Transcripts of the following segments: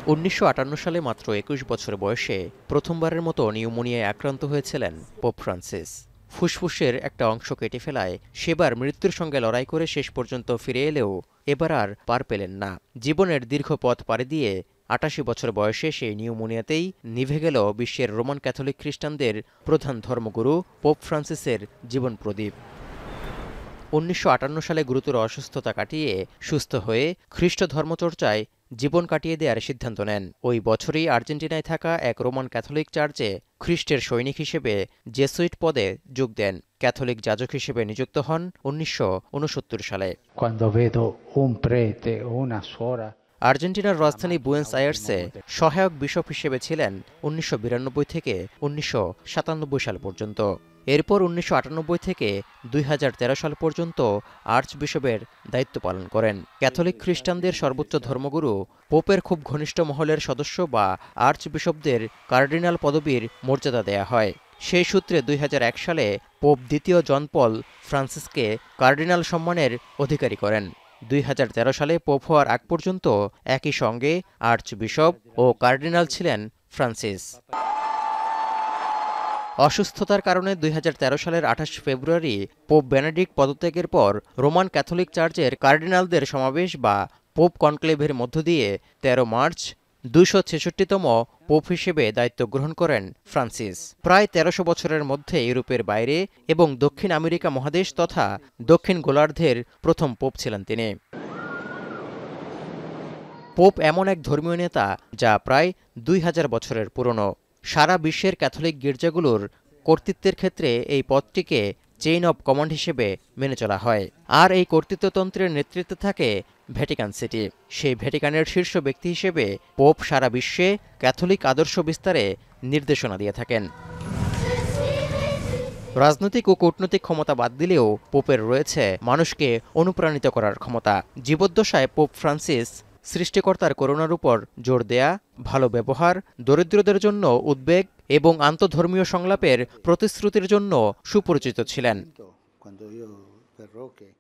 ১৯৫৮ সালে মাত্র ২১ বছর বয়সে প্রথমবারের মতো নিউমোনিয়ায় আক্রান্ত হয়েছিলেন পোপ ফ্রান্সিস। ফুসফুসের একটা অংশ কেটে ফেলায় সেবার মৃত্যুর সঙ্গে লড়াই করে শেষ পর্যন্ত ফিরে এলেও এবার আর পার পেলেন না। জীবনের দীর্ঘ পথ পাড়ি দিয়ে ৮৮ বছর বয়সে সেই নিউমোনিয়াতেই নিভে গেল বিশ্বের রোমান ক্যাথলিক খ্রিস্টানদের প্রধান ধর্মগুরু পোপ ফ্রান্সিসের জীবন প্রদীপ। ১৯৫৮ সালে গুরুতর অসুস্থতা কাটিয়ে সুস্থ হয়ে খ্রিস্ট ধর্মচর্চায় জীবন কাটিয়ে দেওয়ার সিদ্ধান্ত নেন। ওই বছরই আর্জেন্টিনায় থাকা এক রোমান ক্যাথলিক চার্চে খ্রিস্টের সৈনিক হিসেবে জেসুইট পদে যোগ দেন। ক্যাথলিক যাজক হিসেবে নিযুক্ত হন ১৯৬৯ সালে। আর্জেন্টিনার রাজধানী বুয়েন্স আয়ার্সে সহায়ক বিশপ হিসেবে ছিলেন ১৯৯২ থেকে ১৯৯৭ সাল পর্যন্ত। এরপর ১৯৯৮ থেকে ২০১৩ সাল পর্যন্ত আর্চ বিশপের দায়িত্ব পালন করেন। ক্যাথলিক খ্রিস্টানদের সর্বোচ্চ ধর্মগুরু পোপের খুব ঘনিষ্ঠ মহলের সদস্য বা আর্চ বিশপদের কার্ডিনাল পদবীর মর্যাদা দেয়া হয়। সেই সূত্রে ২০০১ সালে পোপ দ্বিতীয় জন পল ফ্রান্সিসকে কার্ডিনাল সম্মানের অধিকারী করেন। ২০১৩ সালে পোপ হওয়ার আগ পর্যন্ত একই সঙ্গে আর্চ বিশপ ও কার্ডিনাল ছিলেন ফ্রান্সিস। অসুস্থতার কারণে ২০১৩ সালের ২৮ ফেব্রুয়ারি পোপ বেনেডিক্ট পদত্যাগের পর রোমান ক্যাথলিক চার্চের কার্ডিনালদের সমাবেশ বা পোপ কনক্লেভের মধ্য দিয়ে ১৩ মার্চ ২৬৬তম পোপ হিসেবে দায়িত্ব গ্রহণ করেন ফ্রান্সিস। প্রায় ১৩০০ বছরের মধ্যে ইউরোপের বাইরে এবং দক্ষিণ আমেরিকা মহাদেশ তথা দক্ষিণ গোলার্ধের প্রথম পোপ ছিলেন তিনি। পোপ এমন এক ধর্মীয় নেতা যা প্রায় ২০০০ বছরের পুরনো। সারা বিশ্বের ক্যাথলিক গির্জাগুলোর কর্তৃত্বের ক্ষেত্রে এই পদটিকে চেইন অব কমান্ড হিসেবে মেনে চলা হয়। আর এই কর্তৃত্বতন্ত্রের নেতৃত্বে থাকে ভ্যাটিকান সিটি। সেই ভ্যাটিকানের শীর্ষ ব্যক্তি হিসেবে পোপ সারা বিশ্বে ক্যাথলিক আদর্শ বিস্তারে নির্দেশনা দিয়ে থাকেন। রাজনৈতিক ও কূটনৈতিক ক্ষমতা বাদ দিলেও পোপের রয়েছে মানুষকে অনুপ্রাণিত করার ক্ষমতা। জীবদ্দশায় পোপ ফ্রান্সিস সৃষ্টিকর্তার করুণার উপর জোর দেয়া, ভালো ব্যবহার, দরিদ্রদের জন্য উদ্বেগ এবং আন্তধর্মীয় সংলাপের প্রতিশ্রুতির জন্য সুপরিচিত ছিলেন।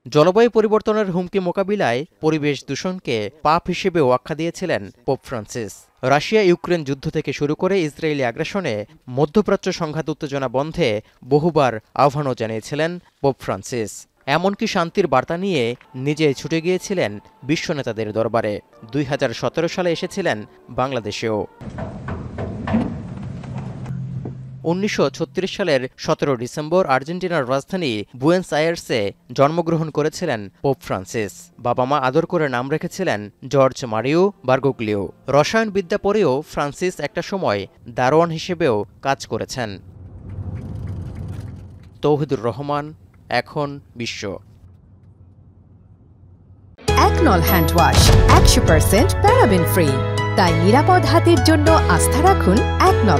জলবায়ু পরিবর্তনের হুমকি মোকাবিলায় পরিবেশ দূষণকে পাপ হিসেবেও আখ্যা দিয়েছিলেন পোপ ফ্রান্সিস। রাশিয়া ইউক্রেন যুদ্ধ থেকে শুরু করে ইসরায়েলি আগ্রাসনে মধ্যপ্রাচ্য সংঘাত উত্তেজনা বন্ধে বহুবার আহ্বানও জানিয়েছিলেন পোপ ফ্রান্সিস। এমনকি শান্তির বার্তা নিয়ে নিজেই ছুটে গিয়েছিলেন বিশ্ব নেতাদের দরবারে। ২০১৭ সালে এসেছিলেন বাংলাদেশেও। ১৯৩৬ সালের ১৭ ডিসেম্বর আর্জেন্টিনার রাজধানী বুয়েন্স আয়ার্সে জন্মগ্রহণ করেছিলেন পোপ ফ্রান্সিস। বাবা মা আদর করে নাম রেখেছিলেন জর্জ মারিও বার্গোগ্লিও। রসায়নবিদ্যা পড়েও ফ্রান্সিস একটা সময় দারোয়ান হিসেবেও কাজ করেছেন। তৌহিদুর রহমান, এখন বিশ্ব। একনল হ্যান্ড ওয়াশ ১০০% প্যারাবেন ফ্রি, তাই নিরাপদ হাতের জন্য আস্থা রাখুন একনলে।